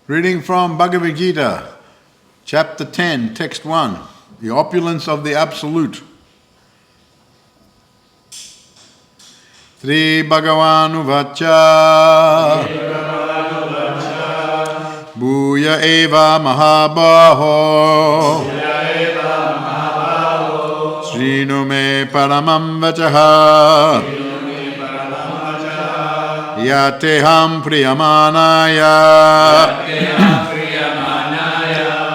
Reading from Bhagavad-Gita, Chapter 10, Text 1, The Opulence of the Absolute. Sri Bhagavanu Vacha Bhuya Eva Mahabaho Srinu Me Paramam Vachaha Yateham Priyamanaya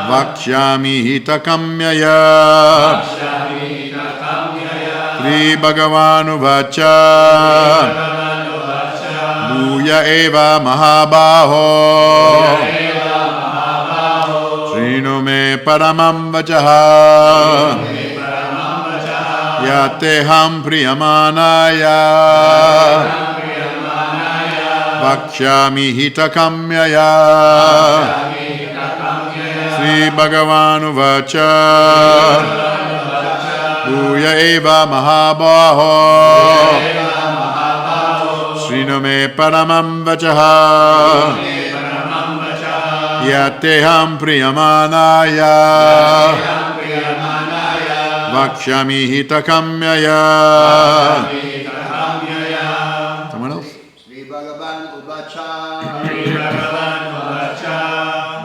Vakshami Hitakamyaya Sri Bhagavanu Vacha Bhuya Eva Mahabaho Srinu Me Paramam Vachaha Yateham Priyamanaya Vakshami Hitakamyaya Sri Bhagavanu Vacha Bhuya Eva Mahabaho Srinu Me Paramam Vachaha Yateham Priyamanaya Vakshami Hitakamyaya. Someone else?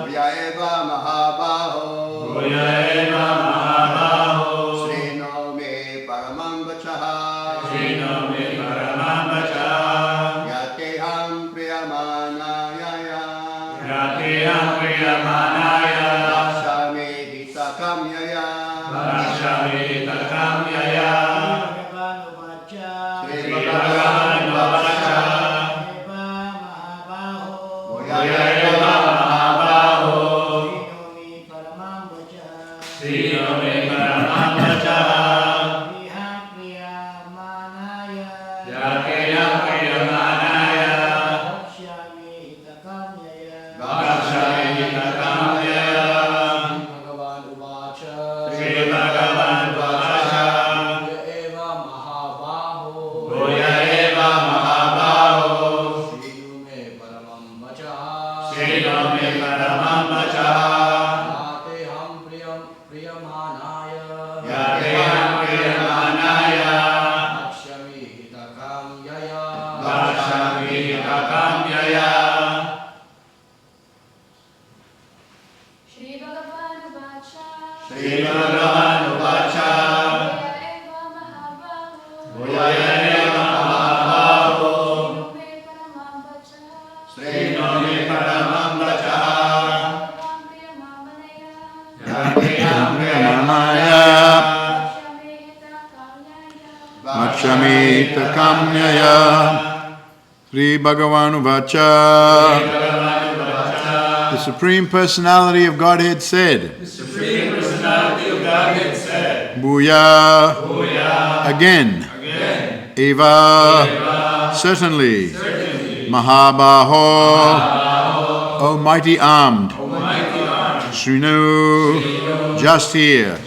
Bhuya Eva Mahabaho Srino me paramam vachaha. Yateham priyamanaya. Vakshami hitakamyaya. Sri Bhagavan Vacha. Vakshami kamyaya. Sri Bhagavan Vacha. The Supreme Personality of Godhead said. Bhuya. Again. Eva. Certainly. Mahabaho. O mighty armed. Srinu. Just here.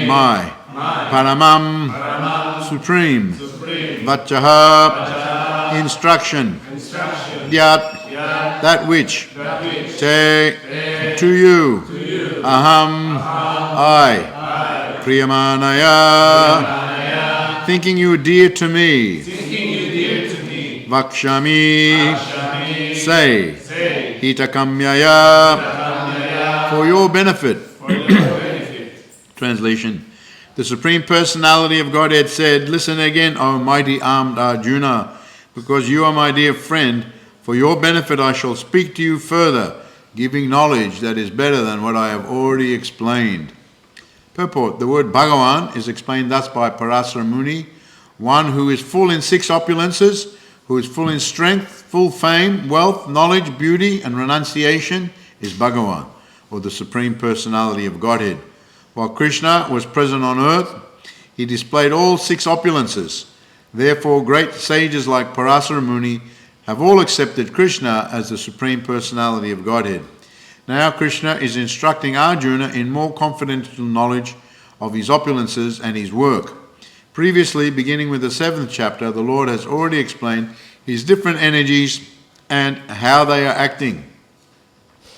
My. Paramam. Supreme. Vachaha. Instruction. Yat. That which. Te. To you. Aham. I. Priyamanaya. Thinking you dear to me. Vakshami. Say. Hitakamyaya. For your benefit. Translation. The Supreme Personality of Godhead said, listen again, O mighty armed Arjuna, because you are my dear friend. For your benefit I shall speak to you further, giving knowledge that is better than what I have already explained. Purport. The word Bhagavan is explained thus by Parasara Muni, one who is full in 6 opulences, who is full in strength, full fame, wealth, knowledge, beauty, and renunciation, is Bhagavan, or the Supreme Personality of Godhead. While Krishna was present on earth, he displayed all 6 opulences. Therefore, great sages like Parasara Muni have all accepted Krishna as the Supreme Personality of Godhead. Now Krishna is instructing Arjuna in more confidential knowledge of his opulences and his work. Previously, beginning with the 7th chapter, the Lord has already explained his different energies and how they are acting.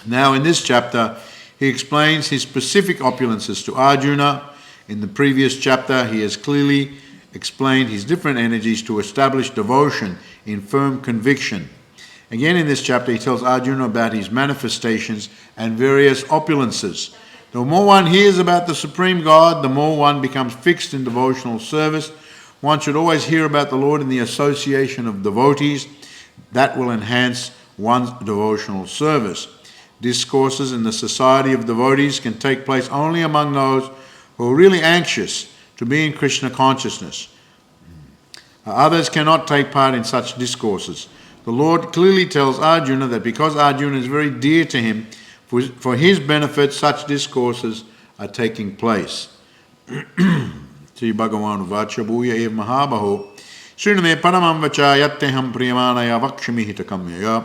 Now in this chapter, he explains his specific opulences to Arjuna. In the previous chapter, he has clearly explained his different energies to establish devotion in firm conviction. Again in this chapter, he tells Arjuna about his manifestations and various opulences. The more one hears about the Supreme God, the more one becomes fixed in devotional service. One should always hear about the Lord in the association of devotees. That will enhance one's devotional service. Discourses in the society of devotees can take place only among those who are really anxious to be in Krishna consciousness. Others cannot take part in such discourses. The Lord clearly tells Arjuna that because Arjuna is very dear to him, for his benefit such discourses are taking place. Sri Bhagavan Vacha Bhuya Eva Mahabaho Sriname Paramam Vacha Yatteham Priyamanaya Vakshami Hitakamyaya.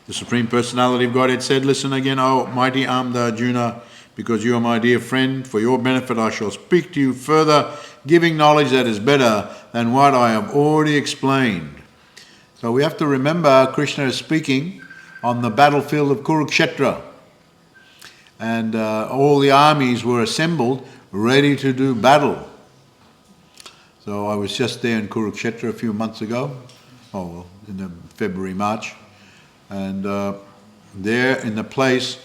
The Supreme Personality of Godhead said, listen again, O mighty armed Arjuna, because you are my dear friend. For your benefit I shall speak to you further, giving knowledge that is better than what I have already explained. So we have to remember Krishna is speaking on the battlefield of Kurukshetra. And all the armies were assembled, ready to do battle. So I was just there in Kurukshetra a few months ago, in February, March. And there in the place,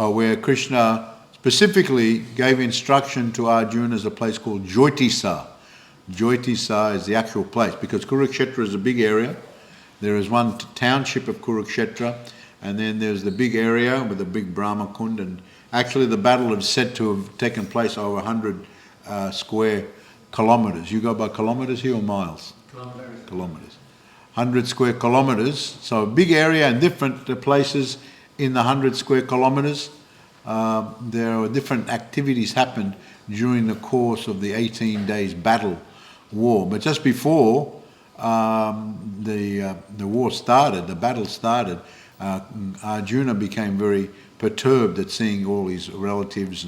where Krishna specifically gave instruction to Arjuna is a place called Jyotisa. Jyotisa is the actual place, because Kurukshetra is a big area. There is one township of Kurukshetra, and then there's the big area with the big Brahma Kund, and actually the battle is said to have taken place over 100 square kilometers. You go by kilometers here or miles? Kilometers. 100 square kilometers, so a big area and different places in the 100 square kilometers. There are different activities happened during the course of the 18 days battle war. But just before the war started, the battle started, Arjuna became very perturbed at seeing all his relatives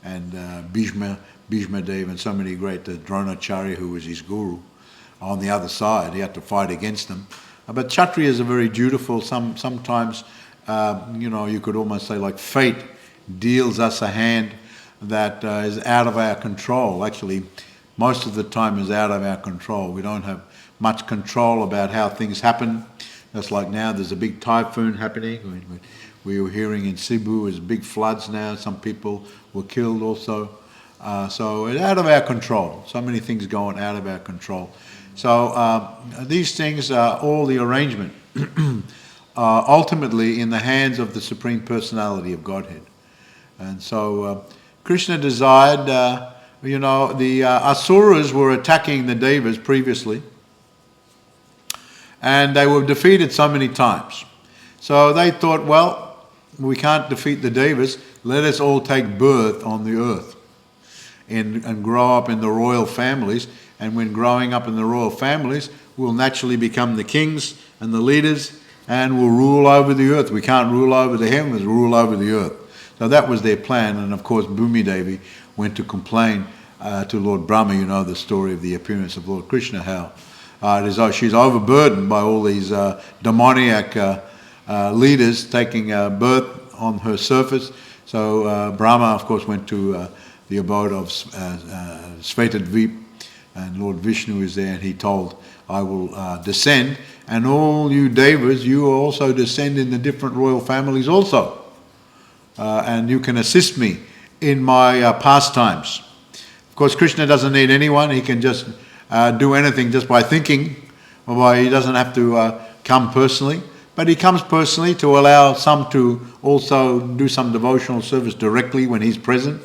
and Bhishma Dev and so many great, Dronacharya, who was his guru, on the other side. He had to fight against them. But Kshatriyas are very dutiful. Sometimes, you could almost say like fate deals us a hand that is out of our control. Actually, most of the time is out of our control. We don't have much control about how things happen. Just like now, there's a big typhoon happening. We were hearing in Cebu, there's big floods now. Some people were killed also. So it's out of our control. So many things going out of our control. So these things are all the arrangement, ultimately in the hands of the Supreme Personality of Godhead. And so Krishna desired, the Asuras were attacking the Devas previously, and they were defeated so many times. So they thought, well, we can't defeat the Devas, let us all take birth on the earth and grow up in the royal families. And when growing up in the royal families, we'll naturally become the kings and the leaders, and we'll rule over the earth. We can't rule over the heavens, rule over the earth. So that was their plan. And of course, Bhumi Devi went to complain to Lord Brahma. You know the story of the appearance of Lord Krishna, how it is she's overburdened by all these demoniac leaders taking birth on her surface. So Brahma, of course, went to the abode of Svetadvip, and Lord Vishnu is there, and he told, I will descend, and all you Devas, you also descend in the different royal families also. And you can assist me in my pastimes. Of course, Krishna doesn't need anyone. He can just do anything just by thinking, or he doesn't have to come personally. But he comes personally to allow some to also do some devotional service directly when he's present.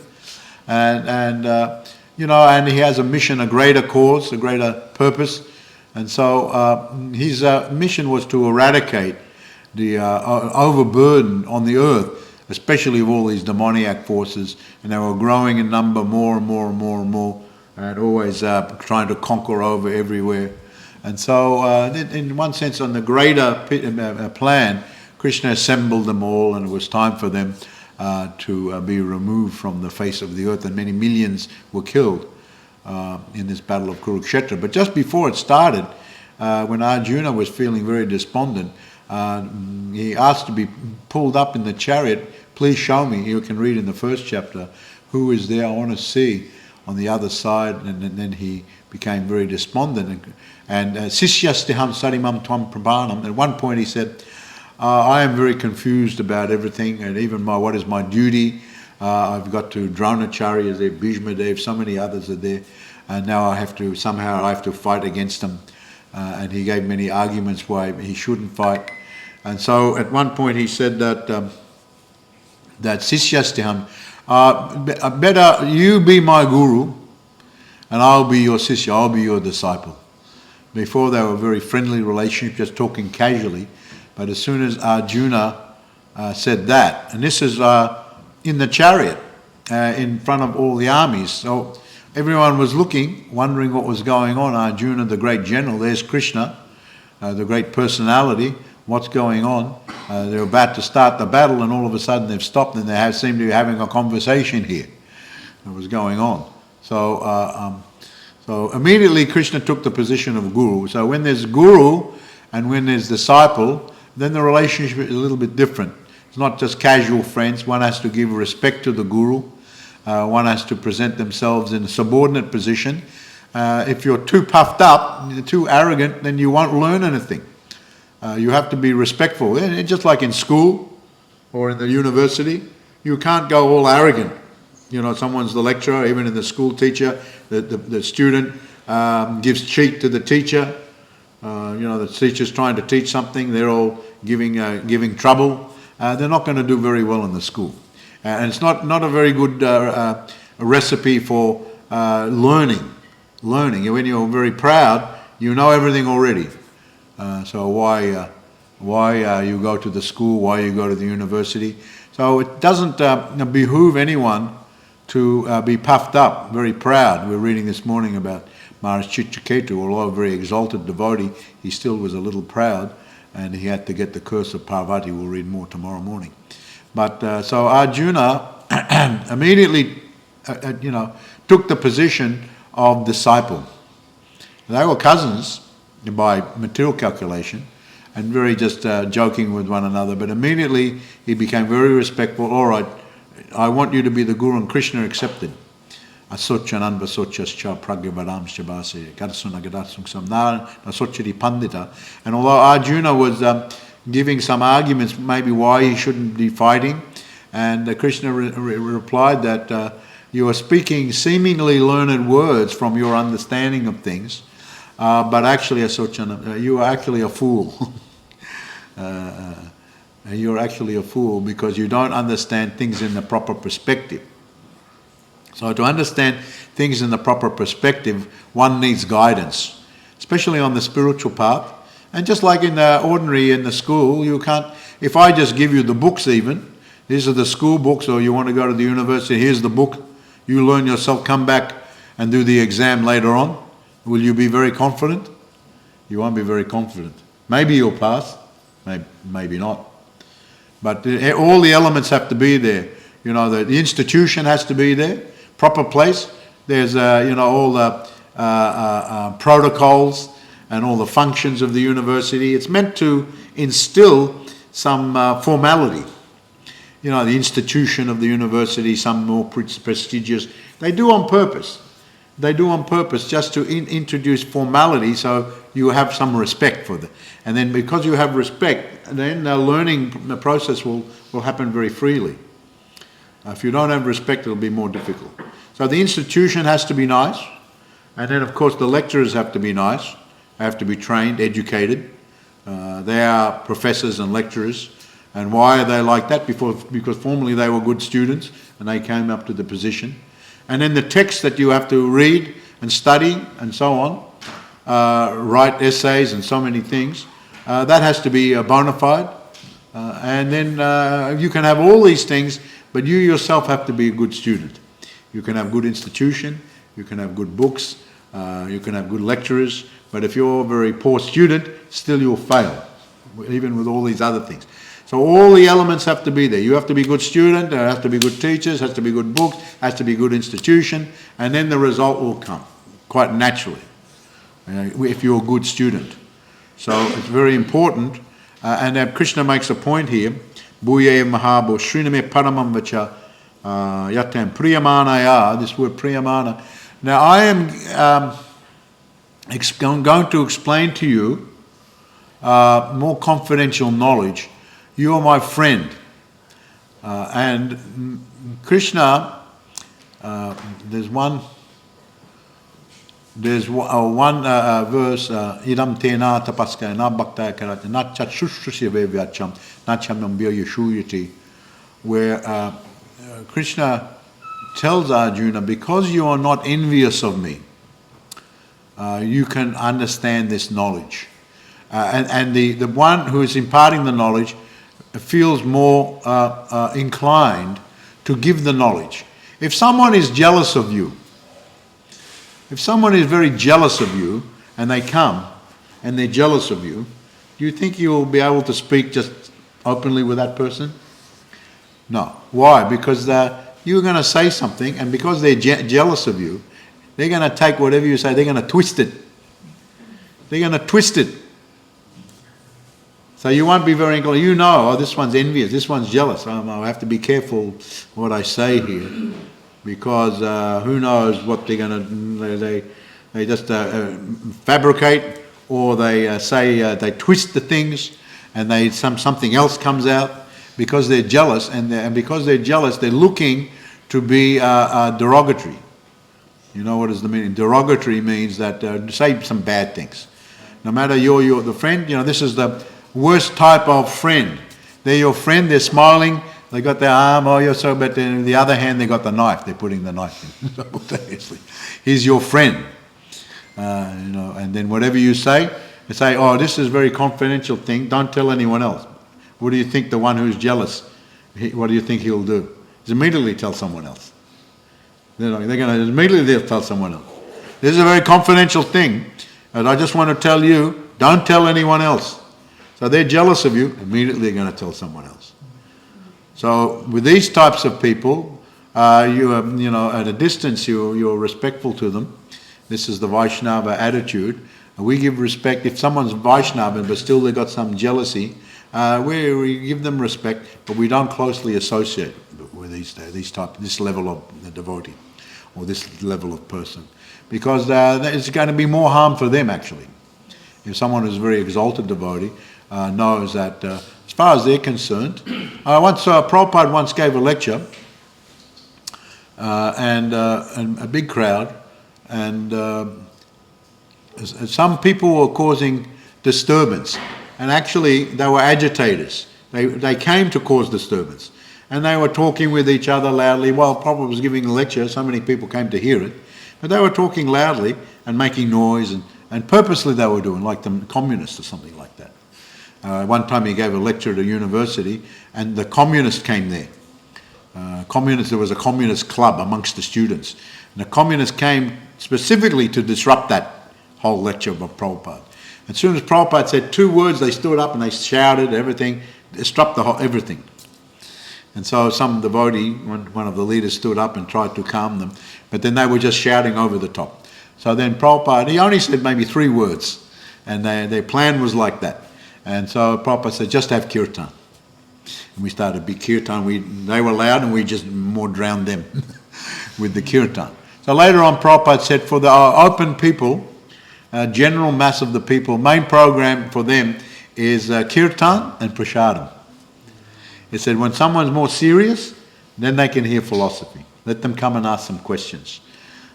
And he has a mission, a greater cause, a greater purpose. And so his mission was to eradicate the overburden on the earth, especially of all these demoniac forces. And they were growing in number more and more and more and more, and always trying to conquer over everywhere. And so in one sense, on the greater plan, Krishna assembled them all, and it was time for them to be removed from the face of the earth, and many millions were killed in this battle of Kurukshetra. But just before it started, when Arjuna was feeling very despondent, he asked to be pulled up in the chariot. Please show me, you can read in the first chapter, who is there, I want to see on the other side. And then he became very despondent. And Sisyastiham sarimam tvam prabhanam, at one point he said, I am very confused about everything, and even what is my duty. I've got to Dronacharya there, Bhishma Dev, so many others are there, and now I have to fight against them. And he gave many arguments why he shouldn't fight. And so at one point he said that Sisyastiham, better you be my guru, and I'll be your Sisya, I'll be your disciple. Before they were a very friendly relationship, just talking casually. But as soon as Arjuna said that, and this is in the chariot in front of all the armies, so everyone was looking, wondering what was going on. Arjuna, the great general, there's Krishna, the great personality, what's going on? They're about to start the battle, and all of a sudden they've stopped, and they seem to be having a conversation here. What was going on? So immediately Krishna took the position of guru. So when there's guru and when there's disciple, then the relationship is a little bit different. It's not just casual friends. One has to give respect to the guru. One has to present themselves in a subordinate position. If you're too puffed up, too arrogant, then you won't learn anything. You have to be respectful. Just like in school or in the university, you can't go all arrogant. You know, someone's the lecturer, even in the school teacher, the student gives cheek to the teacher. You know, the teacher's trying to teach something, they're all giving trouble. They're not going to do very well in the school. And it's not a very good recipe for learning. When you're very proud, you know everything already. So why you go to the school, why you go to the university. So it doesn't behoove anyone to be puffed up, very proud. We're reading this morning about Maharaj Chitraketu, although a very exalted devotee, he still was a little proud, and he had to get the curse of Parvati. We'll read more tomorrow morning. But so Arjuna immediately, took the position of disciple. They were cousins by material calculation, and very just joking with one another. But immediately he became very respectful. All right, I want you to be the Guru, and Krishna accepted. Asocchanan vasochascha pragyavadam shabase garsuna gadarsung samnar nasochari pandita. And although Arjuna was giving some arguments maybe why he shouldn't be fighting, and Krishna replied that you are speaking seemingly learned words from your understanding of things, but actually you are actually a fool. You're actually a fool because you don't understand things in the proper perspective. So to understand things in the proper perspective, one needs guidance, especially on the spiritual path. And just like in the school, you can't, if I just give you the books even, these are the school books, or you want to go to the university, here's the book, you learn yourself, come back and do the exam later on, will you be very confident? You won't be very confident. Maybe you'll pass, maybe not. But all the elements have to be there. You know, the institution has to be there, proper place. There's, all the protocols and all the functions of the university. It's meant to instill some formality. You know, the institution of the university, some more prestigious. They do on purpose. Just to introduce formality so you have some respect for them. And then because you have respect, then the learning process will happen very freely. If you don't have respect, it'll be more difficult. So the institution has to be nice. And then, of course, the lecturers have to be nice. They have to be trained, educated. They are professors and lecturers. And why are they like that? Because formerly they were good students and they came up to the position. And then the text that you have to read and study and so on, write essays and so many things, that has to be bona fide. And then you can have all these things, but you yourself have to be a good student. You can have good institution, you can have good books, you can have good lecturers, but if you're a very poor student, still you'll fail, even with all these other things. So all the elements have to be there. You have to be a good student, there has to be good teachers, has to be good books, has to be good institution, and then the result will come, quite naturally, if you're a good student. So it's very important, and Krishna makes a point here, Bhuye Mahabo Sriname Paramam Vacha Yatam Priyamanaya, this word Priyamana. Now I am going to explain to you more confidential knowledge. You are my friend. And Krishna, there's one verse, idam tena tapaskaya na bhaktaya karate na chachushusya vevyacham na chamam vyayashuyati, where Krishna tells Arjuna, because you are not envious of me, you can understand this knowledge. And the one who is imparting the knowledge feels more inclined to give the knowledge. If someone is jealous of you, if someone is very jealous of you, and they come and they're jealous of you, do you think you'll be able to speak just openly with that person? No. Why? Because you're going to say something, and because they're jealous of you, they're going to take whatever you say, they're going to twist it. They're going to twist it. So you won't be very inclined. You know, oh, this one's envious, this one's jealous. I have to be careful what I say here, because who knows what they're going to. They just fabricate, or they say they twist the things, and something else comes out, because they're jealous, and because they're jealous, they're looking to be derogatory. You know what is the meaning? Derogatory means that say some bad things. No matter you're the friend, this is the worst type of friend. They're your friend, they're smiling, they got their arm, oh you're so, but on the other hand they got the knife, they're putting the knife in simultaneously. He's your friend. And then whatever you say, they say, oh, this is a very confidential thing, don't tell anyone else. What do you think the one who's jealous, what do you think he'll do? He's immediately tell someone else. They're going to immediately tell someone else. This is a very confidential thing, and I just want to tell you, don't tell anyone else. So they're jealous of you, immediately they're going to tell someone else. So with these types of people, you are, at a distance, you're respectful to them. This is the Vaishnava attitude. We give respect. If someone's Vaishnava but still they've got some jealousy, we give them respect, but we don't closely associate with this level of devotee or this level of person, because it's going to be more harm for them actually. If someone who's a very exalted devotee knows that, as far as they're concerned, Prabhupada once gave a lecture, and a big crowd, and some people were causing disturbance, and actually they were agitators. They came to cause disturbance, and they were talking with each other loudly. Well, Prabhupada was giving a lecture, so many people came to hear it, but they were talking loudly and making noise, and purposely they were doing, like the communists or something like that. One time he gave a lecture at a university, and the communists came there. There was a communist club amongst the students, and the communists came specifically to disrupt that whole lecture of Prabhupada. As soon as Prabhupada said 2 words, they stood up and they shouted everything, disrupt everything. And so some devotee, one of the leaders, stood up and tried to calm them, but then they were just shouting over the top. So then Prabhupada, he only said maybe 3 words, and their plan was like that. And so Prabhupada said, just have kirtan. And we started a big kirtan. They were loud and we just more drowned them with the kirtan. So later on Prabhupada said, for the open people, general mass of the people, main program for them is kirtan and prasadam. He said when someone's more serious, then they can hear philosophy. Let them come and ask some questions.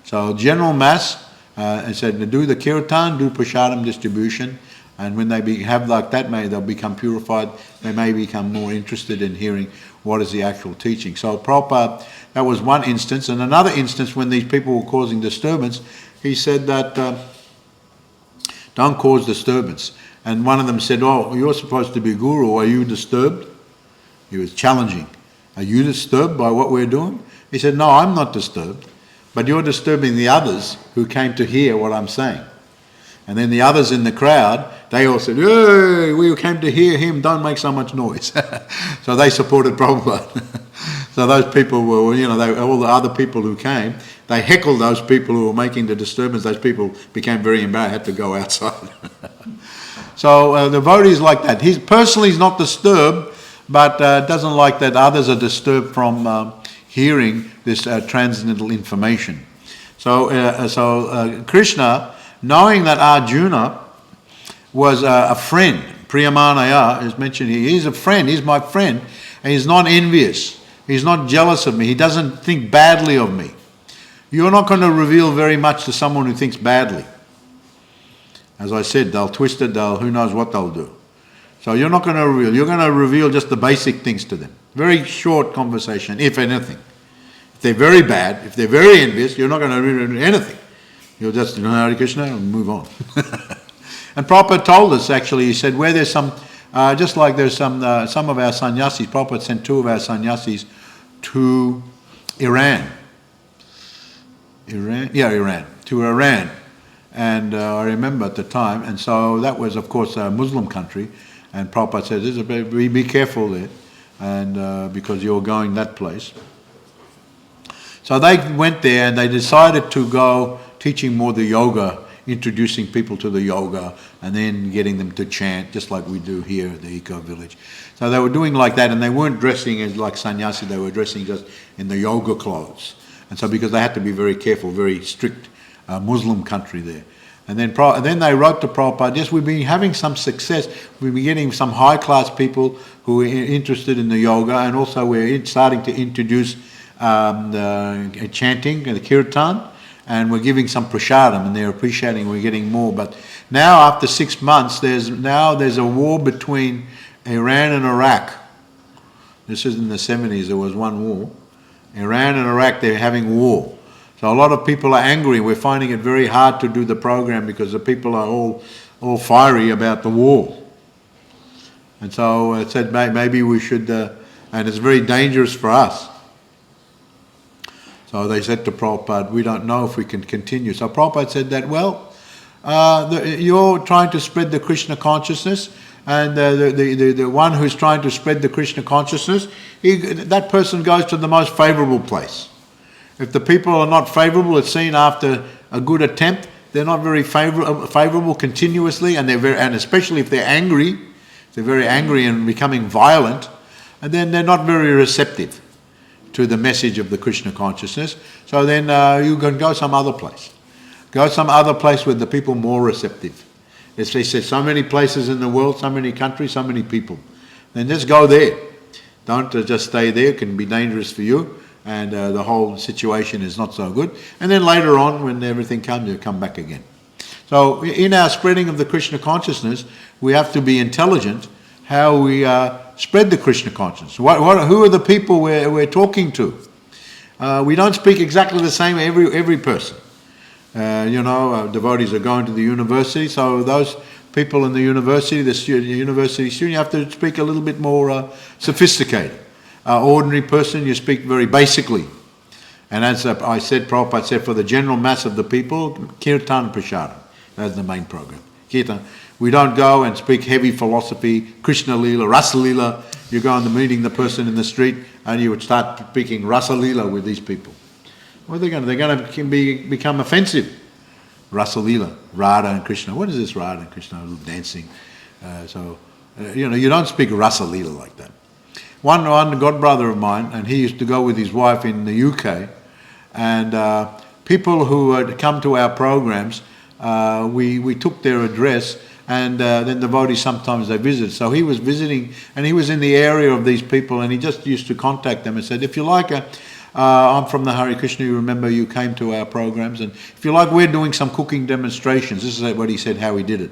So general mass, he said, do the kirtan, do prasadam distribution, and when they have like that, they'll become purified. They may become more interested in hearing what is the actual teaching. So Prabhupada, that was one instance. And another instance, when these people were causing disturbance, he said that don't cause disturbance. And one of them said, oh, you're supposed to be guru. Are you disturbed? He was challenging. Are you disturbed by what we're doing? He said, no, I'm not disturbed. But you're disturbing the others who came to hear what I'm saying. And then the others in the crowd, they all said, hey, we came to hear him, don't make so much noise. So they supported Prabhupada. So those people were, all the other people who came, they heckled those people who were making the disturbance. Those people became very embarrassed, had to go outside. So the devotee is like that. He's personally not disturbed, but doesn't like that others are disturbed from hearing this transcendental information. So Krishna, knowing that Arjuna was a friend, Priyamanaya is mentioned here, he's a friend, he's my friend, and he's not envious, he's not jealous of me, he doesn't think badly of me. You're not going to reveal very much to someone who thinks badly. As I said, they'll twist it, who knows what they'll do. So you're not going to reveal, you're going to reveal just the basic things to them. Very short conversation, if anything. If they're very bad, if they're very envious, you're not going to reveal anything. You'll just, Hare Krishna, and move on. And Prabhupada told us, actually, he said, where there's some, just like there's some of our sannyasis, Prabhupada sent 2 of our sannyasis to Iran. To Iran. And I remember at the time, and so that was, of course, a Muslim country, and Prabhupada said, be careful there, and because you're going that place. So they went there and they decided to go teaching more the yoga, introducing people to the yoga, and then getting them to chant, just like we do here at the Eco Village. So they were doing like that, and they weren't dressing as like sannyasi, they were dressing just in the yoga clothes. And so because they had to be very careful, very strict Muslim country there. And then they wrote to Prabhupada, yes, we've been having some success. We've been getting some high-class people who are interested in the yoga, and also we're starting to introduce the chanting and the kirtan, and we're giving some prasadam, and they're appreciating we're getting more. But now, after 6 months, there's a war between Iran and Iraq. This is in the 70s, there was one war. Iran and Iraq, they're having war. So a lot of people are angry. We're finding it very hard to do the program because the people are all fiery about the war. And so I said maybe we should, and it's very dangerous for us. So they said to Prabhupada, we don't know if we can continue. So Prabhupada said that, well, you're trying to spread the Krishna consciousness, and the one who's trying to spread the Krishna consciousness, that person goes to the most favourable place. If the people are not favourable, it's seen after a good attempt, they're not very favourable continuously, and and especially if they're angry, they're very angry and becoming violent, and then they're not very receptive to the message of the Krishna consciousness. So then you can go some other place. Go some other place with the people more receptive. As they say, so many places in the world, so many countries, so many people. Then just go there. Don't just stay there. It can be dangerous for you, and the whole situation is not so good. And then later on, when everything comes, you come back again. So in our spreading of the Krishna consciousness, we have to be intelligent how we spread the Krishna consciousness. Who are the people we're talking to? We don't speak exactly the same every person. Devotees are going to the university, so those people in the university, university student, you have to speak a little bit more sophisticated. Ordinary person, you speak very basically. And as I said, Prabhupada said, for the general mass of the people, kirtan prasadam. That's the main program. Kirtan. We don't go and speak heavy philosophy, Krishna Lila, Rasa Lila. You go and meeting the person in the street, and you would start speaking Rasa Lila with these people. What are they going to do? They're going to become offensive. Rasa Lila, Radha and Krishna. What is this Radha and Krishna dancing? You don't speak Rasa Lila like that. One godbrother of mine, and he used to go with his wife in the UK, and people who had come to our programs, we took their address, and then devotees sometimes they visit. So he was visiting, and he was in the area of these people, and he just used to contact them and said, if you like, I'm from the Hare Krishna, you remember you came to our programs, and if you like, we're doing some cooking demonstrations. This is what he said, how he did it.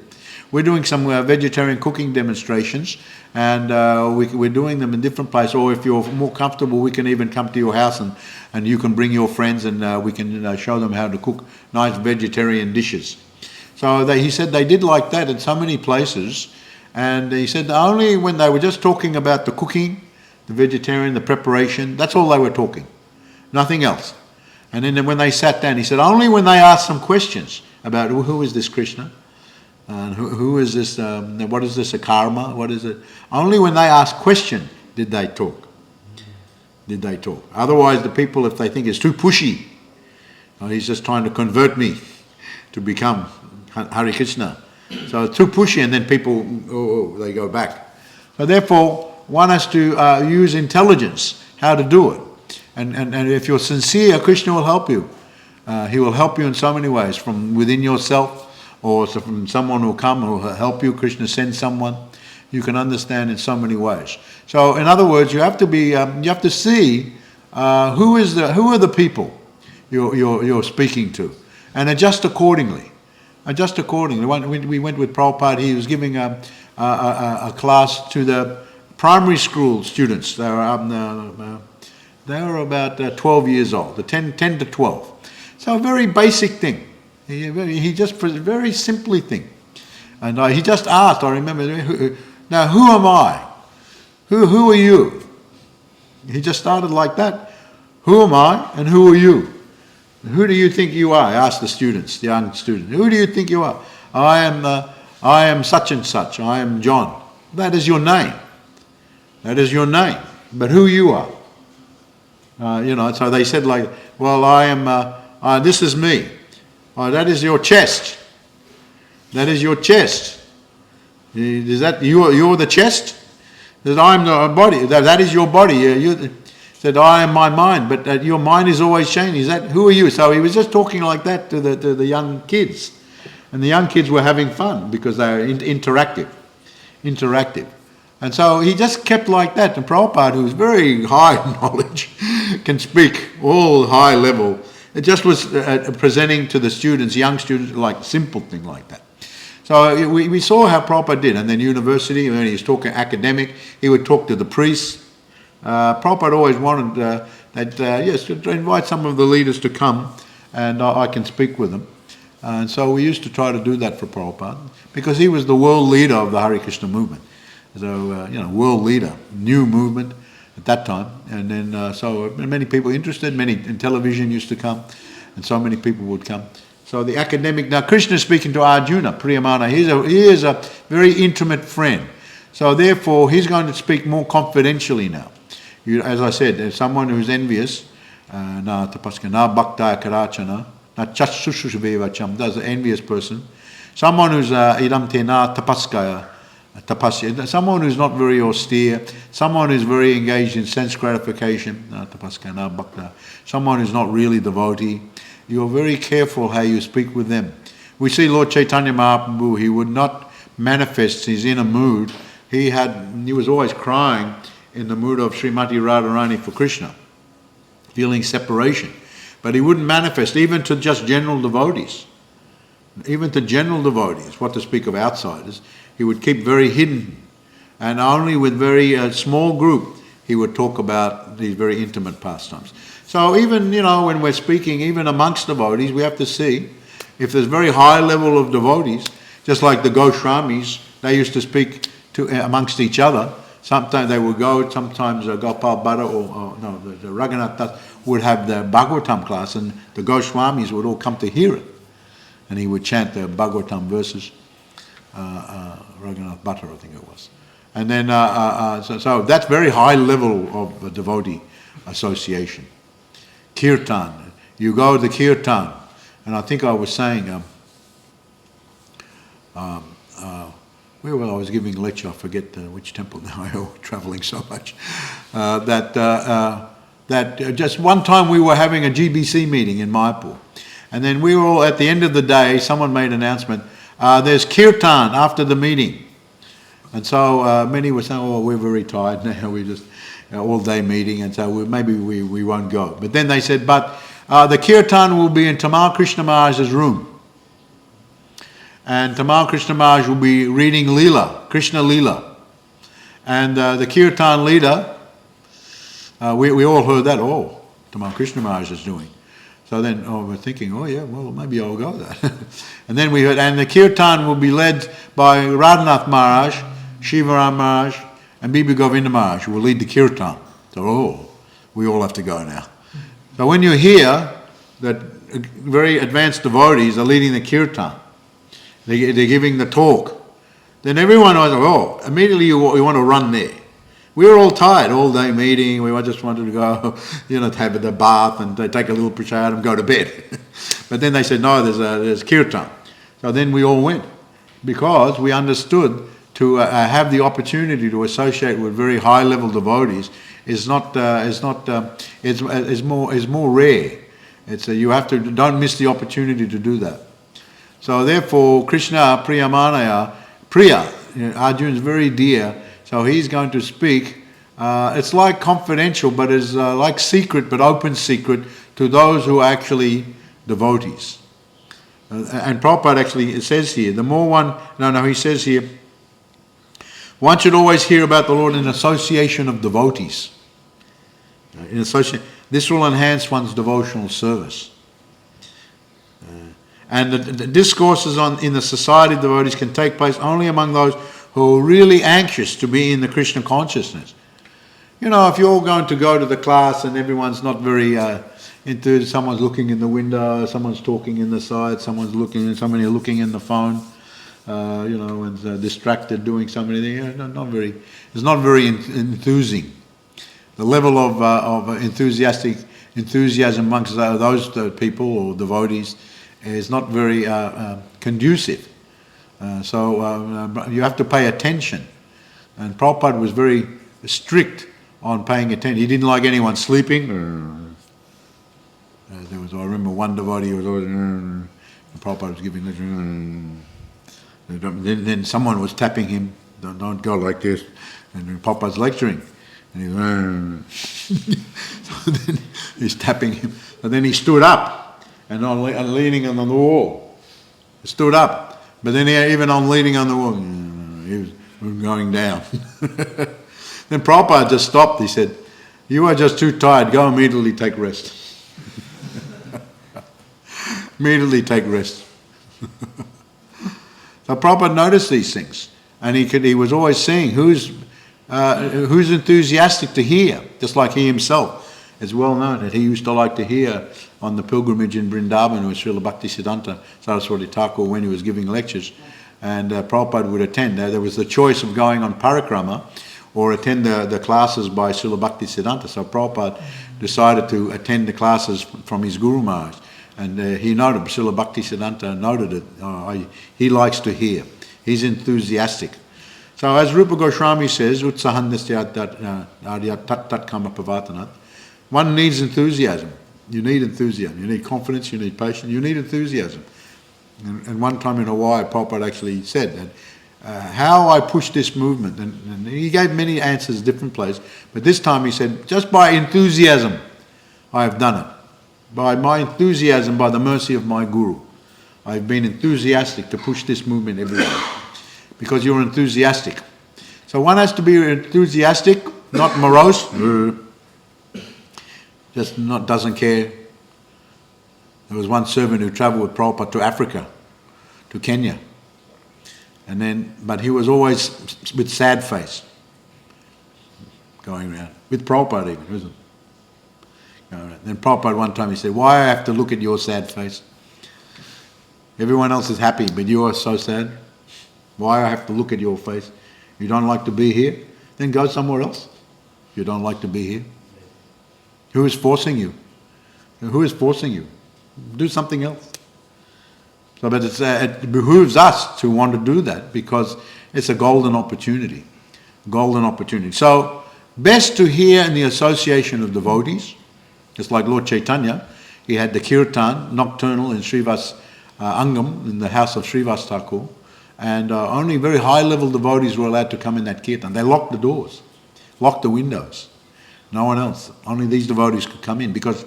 We're doing some vegetarian cooking demonstrations, and we're doing them in different places, or if you're more comfortable, we can even come to your house, and you can bring your friends, and we can show them how to cook nice vegetarian dishes. So he said they did like that in so many places, and he said only when they were just talking about the cooking, the vegetarian, the preparation, that's all they were talking, nothing else. And then when they sat down, he said only when they asked some questions about who is this Krishna, and who is this, what is this, a karma, what is it, only when they asked question did they talk. Otherwise the people, if they think it's too pushy, he's just trying to convert me to become Hare Krishna. So it's too pushy, and then people, they go back. So therefore, one has to use intelligence, how to do it. And if you're sincere, Krishna will help you. He will help you in so many ways, from within yourself, or from someone who will come who will help you. Krishna sends someone. You can understand in so many ways. So in other words, you have to be, you have to see who are the people you're speaking to, and adjust accordingly. We went with Prabhupada. He was giving a class to the primary school students. They were about 12 years old, 10 to 12. So a very basic thing. He just very simply thing. And he just asked, I remember, now who am I? Who are you? He just started like that. Who am I and who are you? Who do you think you are? I asked the students, the young students. Who do you think you are? I am such and such. I am John. That is your name. That is your name. But who you are? So they said like, well, I am, this is me. That is your chest. That is your chest. Is that, you're the chest? That I'm the body. That is your body. You said, I am my mind, but your mind is always changing. Is that, who are you? So he was just talking like that to the young kids. And the young kids were having fun because they were interactive. And so he just kept like that. And Prabhupada, who's very high knowledge, can speak all high level. It just was presenting to the students, young students, like simple thing like that. So we saw how Prabhupada did. And then university, when he was talking academic, he would talk to the priests. Prabhupada always wanted to invite some of the leaders to come and I can speak with them. And so we used to try to do that for Prabhupada because he was the world leader of the Hare Krishna movement. So, world leader, new movement at that time. And then, so many people interested, many in television used to come, and so many people would come. So the academic, now Krishna is speaking to Arjuna, Priyamana, he is a very intimate friend. So therefore, he's going to speak more confidentially now. As I said, there's someone who's envious, na tapaska, na bhaktaya karachana, na chashushushvevacham, that's an envious person. Someone who's idam te na tapaskaya, tapasya, someone who's not very austere, someone who's very engaged in sense gratification, someone who's not really devotee. You're very careful how you speak with them. We see Lord Chaitanya Mahaprabhu, he would not manifest his inner mood. He was always crying in the mood of Srimati Radharani for Krishna, feeling separation. But he wouldn't manifest even to just general devotees. Even to general devotees, what to speak of outsiders. He would keep very hidden, and only with very small group he would talk about these very intimate pastimes. So even, when we're speaking, even amongst devotees, we have to see if there's very high level of devotees, just like the Goswamis, they used to speak amongst each other. Sometimes they would go, sometimes Gopal Bhatta the Raghunath Das would have the Bhagavatam class, and the Goswamis would all come to hear it. And he would chant the Bhagavatam verses. Raghunath Bhatta, I think it was. And then, so that's very high level of devotee association. Kirtan, you go to the Kirtan, and I think I was saying, where was I was giving a lecture, I forget which temple now, I'm travelling so much, that just one time we were having a GBC meeting in Mayapur, and then we were all, at the end of the day, someone made an announcement, there's Kirtan after the meeting. And so many were saying, we're very tired now, we just, all day meeting, and so maybe we won't go. But then they said, but the Kirtan will be in Tamal Krishna Maharaj's room. And Tamal Krishna Maharaj will be reading Leela, Krishna Leela. And the Kirtan leader, we all heard that, Tamal Krishna Maharaj is doing. So then we're thinking, maybe I'll go there. And then we heard, and the Kirtan will be led by Radhanath Maharaj, Shivaram Maharaj, and Bibi Govinda Maharaj, who will lead the Kirtan. So, we all have to go now. So when you hear that very advanced devotees are leading the Kirtan, they're giving the talk, then everyone was, immediately you want to run there. We were all tired, all day meeting. We just wanted to go, to have the bath and take a little prasad and go to bed. But then they said, no, there's Kirtan. So then we all went because we understood to have the opportunity to associate with very high level devotees is more rare. It's you have to don't miss the opportunity to do that. So therefore, Krishna Priyamanaya, Priya, Arjuna is very dear. So he's going to speak. It's like confidential, but it's like secret, but open secret to those who are actually devotees. And Prabhupada actually says here, he says here, one should always hear about the Lord in association of devotees. This will enhance one's devotional service. And the discourses in the society of devotees can take place only among those who are really anxious to be in the Krishna consciousness. If you're all going to go to the class and everyone's not very enthused, someone's looking in the window, someone's talking in the side, somebody looking in the phone, and distracted doing something, it's not very enthusing. The level of enthusiasm amongst those people or devotees is not very conducive. So you have to pay attention. And Prabhupada was very strict on paying attention. He didn't like anyone sleeping. I remember one devotee was always, Prabhupada was giving lecture. Then someone was tapping him, don't go like this. And then Prabhupada's lecturing. And so then he's tapping him. And then he stood up and leaning on the wall. He stood up. But then even on leaning on the wall, he was going down. Then Prabhupada just stopped. He said, "You are just too tired. Go immediately take rest." Immediately take rest. So Prabhupada noticed these things. And he was always saying, who's enthusiastic to hear? Just like he himself. It's well known that he used to like to hear on the pilgrimage in Vrindavan with Srila Bhaktisiddhanta Saraswati Thakur when he was giving lectures. And Prabhupada would attend. There was the choice of going on parikrama or attend the classes by Srila Bhaktisiddhanta. So Prabhupada decided to attend the classes from his Guru Maharaj. And he noted, Srila Bhaktisiddhanta noted it, he likes to hear. He's enthusiastic. So as Rupa Goswami says, Utsahannasya tat kama pavatanat, one needs enthusiasm. You need enthusiasm. You need confidence, you need patience, you need enthusiasm. And one time in Hawaii, Prabhupada actually said that, how I push this movement, and he gave many answers different places, but this time he said, just by enthusiasm, I have done it. By my enthusiasm, by the mercy of my Guru, I've been enthusiastic to push this movement everywhere. Because you're enthusiastic. So one has to be enthusiastic, not morose, just doesn't care. There was one servant who travelled with Prabhupada to Africa, to Kenya. But he was always with sad face, going around. With Prabhupada even, wasn't it? Then Prabhupada one time he said, "Why I have to look at your sad face? Everyone else is happy, but you are so sad. Why I have to look at your face? You don't like to be here? Then go somewhere else. You don't like to be here. Who is forcing you? Who is forcing you? Do something else." So, but it behooves us to want to do that because it's a golden opportunity. Golden opportunity. So, best to hear in the association of devotees. Just like Lord Chaitanya, he had the kirtan, nocturnal in Srivas Angam, in the house of Srivas Thakur, and only very high-level devotees were allowed to come in that kirtan. They locked the doors, locked the windows. No one else. Only these devotees could come in because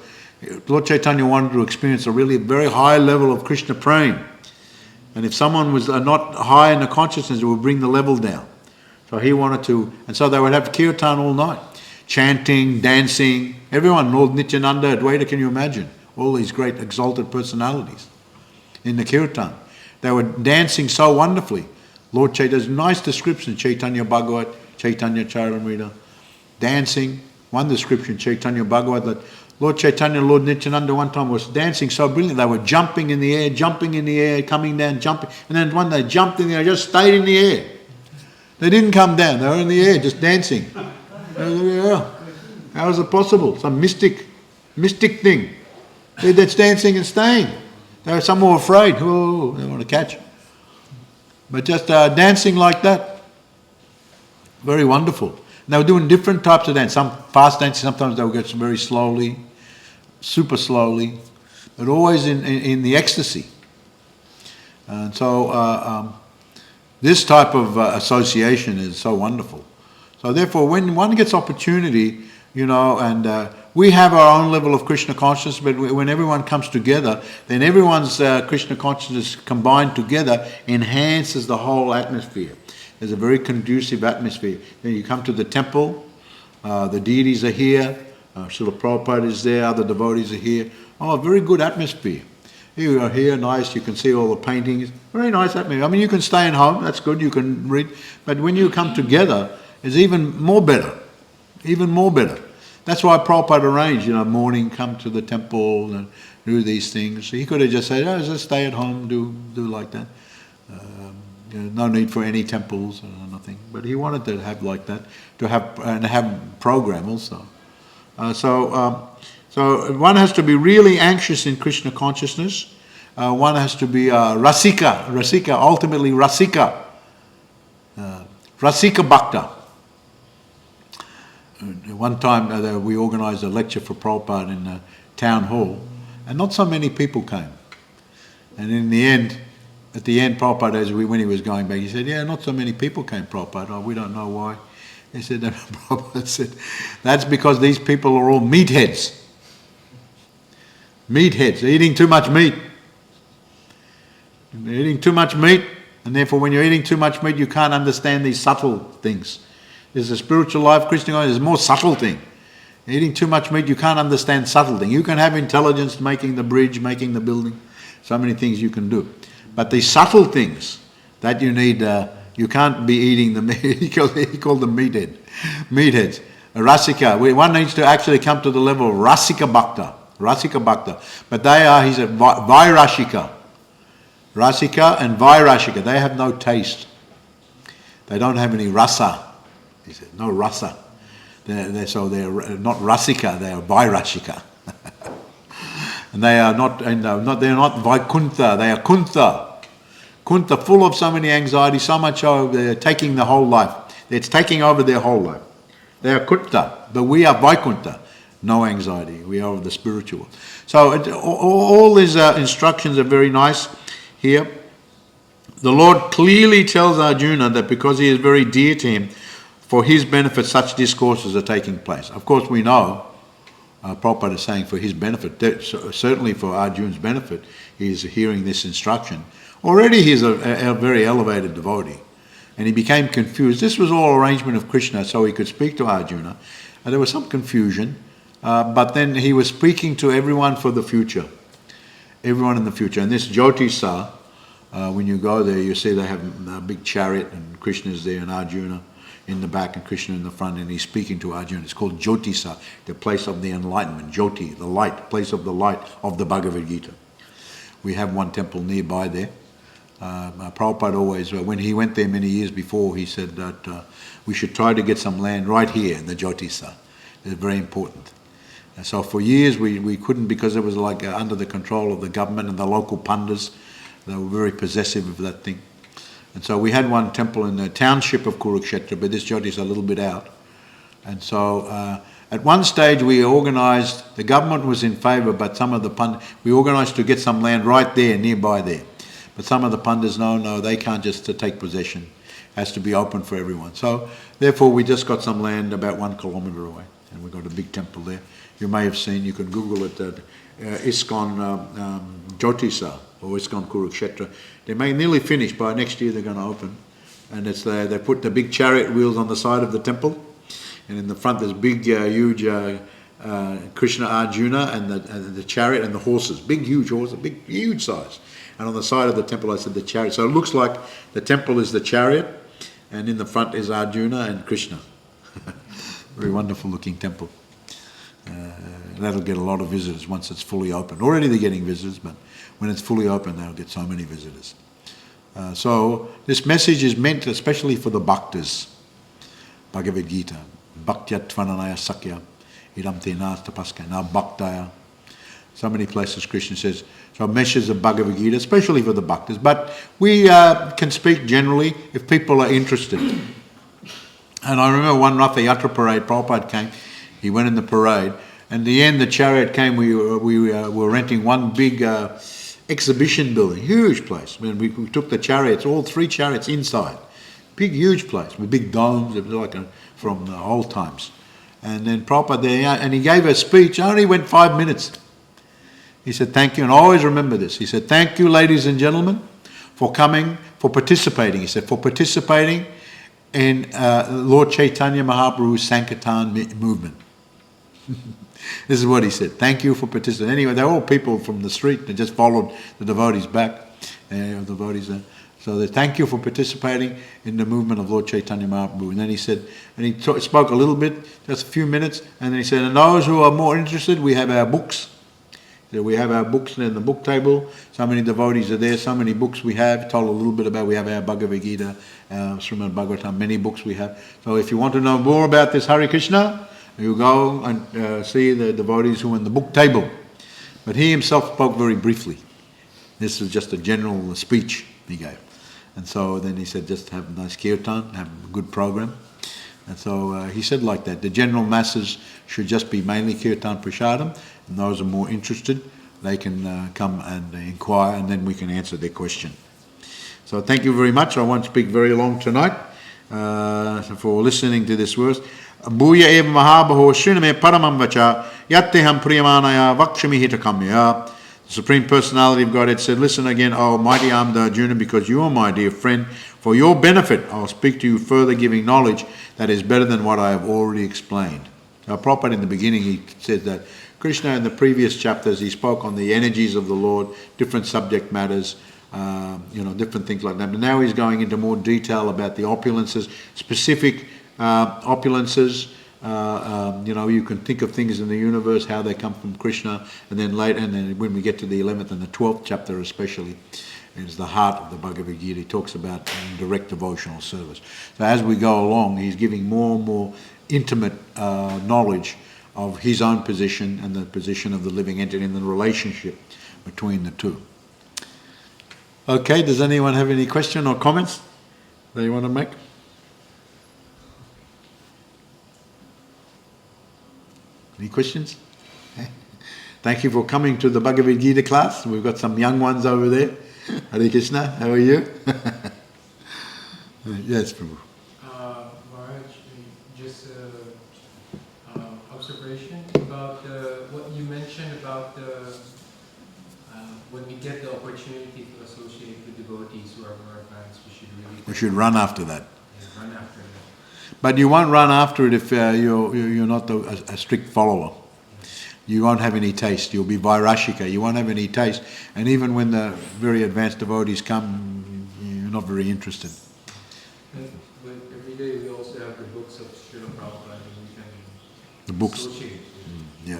Lord Chaitanya wanted to experience a really very high level of Krishna prema. And if someone was not high in the consciousness, it would bring the level down. So he wanted to, and so they would have kirtan all night. Chanting, dancing, everyone, Lord Nityananda, Advaita, can you imagine? All these great exalted personalities in the kirtan. They were dancing so wonderfully. Lord Chaitanya's nice description, Chaitanya Bhagavat, Chaitanya Charamrita, dancing. One description, Chaitanya Bhagavat, that Lord Chaitanya and Lord Nityananda one time was dancing so brilliant. They were jumping in the air, coming down, jumping. And then one day jumped in the air, just stayed in the air. They didn't come down, they were in the air, just dancing. How is it possible? Some mystic thing. That's dancing and staying. Some were afraid. Oh, they want to catch. But just dancing like that. Very wonderful. And they were doing different types of dance. Some fast dancing, sometimes they would go very slowly, super slowly, but always in the ecstasy. And so this type of association is so wonderful. So therefore, when one gets opportunity, and we have our own level of Krishna consciousness, but when everyone comes together, then everyone's Krishna consciousness combined together enhances the whole atmosphere. There's a very conducive atmosphere. Then you come to the temple, the deities are here, Srila Prabhupada is there, other devotees are here. Oh, very good atmosphere. You are here, nice, you can see all the paintings. Very nice atmosphere. I mean, you can stay at home, that's good, you can read. But when you come together, it's even more better. Even more better. That's why Prabhupada arranged, morning, come to the temple and do these things. So he could have just said, just stay at home, do like that. No need for any temples or nothing. But he wanted to have like that, to have program also. So one has to be really anxious in Krishna consciousness. One has to be rasika, ultimately rasika. Rasika bhakta. One time we organised a lecture for Prabhupada in the town hall, and not so many people came. And in the end, at the end, Prabhupada, when he was going back, he said, yeah, not so many people came, Prabhupada. Oh, we don't know why. He said, no, Prabhupada said, that's because these people are all meatheads. Meatheads. They're eating too much meat. They're eating too much meat, and therefore when you're eating too much meat, you can't understand these subtle things. There's a spiritual life, Christian life, there's a more subtle thing. Eating too much meat, you can't understand subtle things. You can have intelligence making the bridge, making the building, so many things you can do. But these subtle things that you need, you can't be eating the meat. He called them meatheads. Rasika. One needs to actually come to the level of Rasika Bhakta. Rasika Bhakta. But they are, he said, Vairashika. Rasika and Vairashika. They have no taste. They don't have any rasa. He said, no rasa. So they're not Rasika, they are Vairashika. And they are they're not Vaikuntha, they are Kuntha. Kuntha, full of so many anxiety, so much of they're taking the whole life. It's taking over their whole life. They are Kuntha, but we are Vaikuntha. No anxiety, we are of the spiritual. So all these instructions are very nice here. The Lord clearly tells Arjuna that because he is very dear to him, for his benefit such discourses are taking place. Of course we know, Prabhupada is saying for his benefit, certainly for Arjuna's benefit, he is hearing this instruction. Already he is a very elevated devotee, and he became confused. This was all arrangement of Krishna so he could speak to Arjuna. And there was some confusion, but then he was speaking to everyone for the future. Everyone in the future. And this Jyotisa, when you go there, you see they have a big chariot, and Krishna is there, and Arjuna in the back, and Krishna in the front, and he's speaking to Arjuna. It's called Jyotisa, the place of the enlightenment. Jyoti, the light, place of the light of the Bhagavad-Gita. We have one temple nearby there. Prabhupada always, when he went there many years before, he said that we should try to get some land right here in the Jyotisa. It's very important. And so for years we couldn't, because it was like under the control of the government and the local pandas. They were very possessive of that thing. And so we had one temple in the township of Kurukshetra, but this Jyoti is a little bit out. And so at one stage we organised, the government was in favour, but some of the pandas, we organised to get some land right there, nearby there. But some of the pandas, no, they can't just take possession. It has to be open for everyone. So therefore we just got some land about 1 kilometre away, and we've got a big temple there. You may have seen, you can Google it, ISKCON Jyotisa, or ISKCON Kurukshetra. They may nearly finish. By next year they're going to open. And it's they put the big chariot wheels on the side of the temple, and in the front there's big, huge Krishna Arjuna and the chariot and the horses. Big, huge horses, big, huge size. And on the side of the temple I said the chariot. So it looks like the temple is the chariot, and in the front is Arjuna and Krishna. Very wonderful looking temple. That'll get a lot of visitors once it's fully open. Already they're getting visitors, but when it's fully open, they'll get so many visitors. So this message is meant especially for the bhaktas. Bhagavad-Gita. Bhaktyatvananaya sakya. Idam te nastapaska. Na bhaktaya. So many places Krishna says, so messages of Bhagavad-Gita, especially for the bhaktas. But we can speak generally if people are interested. And I remember one Ratha Yatra parade, Prabhupada came, he went in the parade, and in the end the chariot came, we were renting one big exhibition building, huge place. I mean, we took the chariots, all 3 chariots inside, big huge place with big domes, it was like from the old times. And then Prabhupada there, and he gave a speech, only went 5 minutes. He said, thank you, and I always remember this. He said, thank you, ladies and gentlemen, for coming, for participating. He said, for participating in Lord Chaitanya Mahaprabhu's Sankirtan movement. This is what he said. Thank you for participating. Anyway, they're all people from the street that just followed the devotees back. So they thank you for participating in the movement of Lord Chaitanya Mahaprabhu. And then he said, and he spoke a little bit, just a few minutes, and then he said, and those who are more interested, we have our books. So we have our books in the book table. So many devotees are there, so many books we have. Told a little bit about, we have our Bhagavad-Gita, Srimad Bhagavatam, many books we have. So if you want to know more about this Hare Krishna, you go and see the devotees who are in the book table. But he himself spoke very briefly. This was just a general speech he gave. And so then he said, just have a nice kirtan, have a good program. And so he said like that, the general masses should just be mainly kirtan prasadam, and those are more interested they can come and inquire, and then we can answer their question. So thank you very much. I won't speak very long tonight for listening to this verse. Bhuya eva mahabaho shruname paramam vacha yatteham priyamanaya vakshami hitakamya. The Supreme Personality of Godhead said, listen again, O mighty armed Arjuna, because you are my dear friend. For your benefit, I'll speak to you further, giving knowledge that is better than what I have already explained. Now, Prabhupada in the beginning, he said that Krishna in the previous chapters, he spoke on the energies of the Lord, different subject matters, different things like that. But now he's going into more detail about the opulences, specific opulences. You can think of things in the universe, how they come from Krishna, and then when we get to the 11th and the 12th chapter especially, is the heart of the Bhagavad-Gita. He talks about direct devotional service. So as we go along, he's giving more and more intimate knowledge of his own position and the position of the living entity and the relationship between the two. Okay, does anyone have any question or comments they want to make? Any questions? Thank you for coming to the Bhagavad-Gita class. We've got some young ones over there. Hare Krishna, how are you? Yes, Prabhu. Maharaj, just observation about what you mentioned about when we get the opportunity to associate with devotees who are more advanced, we should run after that. Yeah, run after that. But you won't run after it if you're not a strict follower. You won't have any taste. You'll be vairashika. You won't have any taste. And even when the very advanced devotees come, you're not very interested. But every day we also have the books of Srila Prabhupada and we can The books. associate. Yeah.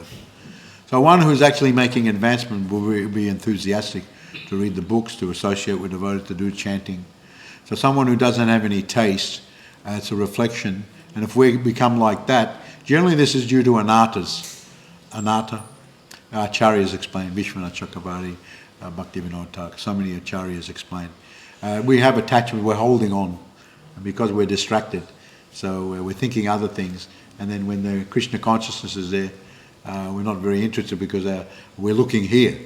So one who's actually making advancement will be enthusiastic to read the books, to associate with devotees, to do chanting. So someone who doesn't have any taste, it's a reflection. And if we become like that, generally this is due to anattas. Anatta. Acharyas explain, Vishwanath Chakravarti, Bhaktivinoda Thakur, so many acharyas explain. We have attachment, we're holding on because we're distracted. So we're thinking other things. And then when the Krishna consciousness is there, we're not very interested because we're looking here.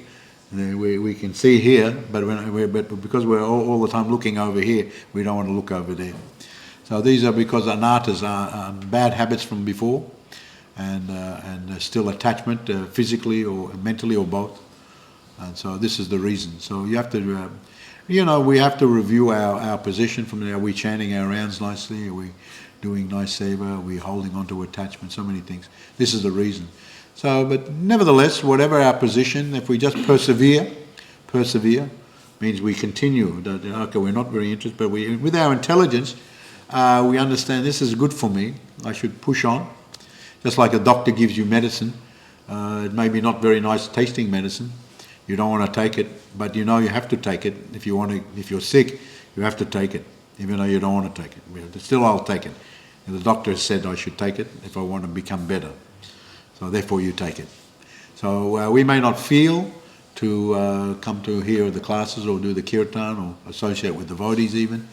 We can see here, but because we're all the time looking over here, we don't want to look over there. So these are because anattas are bad habits from before. And still attachment, physically or mentally or both. And so this is the reason. So you have to, we have to review our position from there. Are we chanting our rounds nicely? Are we doing nice seva? Are we holding on to attachment? So many things. This is the reason. So, but nevertheless, whatever our position, if we just persevere, means we continue. Okay, we're not very interested, but with our intelligence, we understand this is good for me. I should push on. Just like a doctor gives you medicine, it may be not very nice tasting medicine. You don't want to take it, but you have to take it. If you're sick, you have to take it, even though you don't want to take it. Still, I'll take it. And the doctor said I should take it if I want to become better. So therefore, you take it. So we may not feel to come to hear the classes or do the kirtan or associate with devotees even,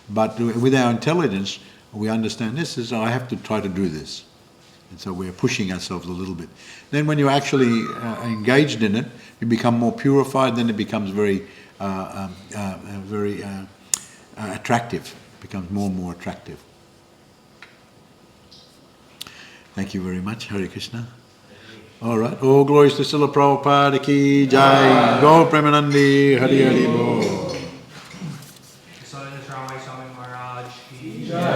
but with our intelligence, we understand I have to try to do this. And so we're pushing ourselves a little bit. Then when you're actually engaged in it, you become more purified, then it becomes very attractive. It becomes more and more attractive. Thank you very much. Hare Krishna. All right. All glories to Srila Prabhupada ki jai. Go Premanandi. Hari Hari Bo. Holiness Ramai Swami Maharaj ki jai.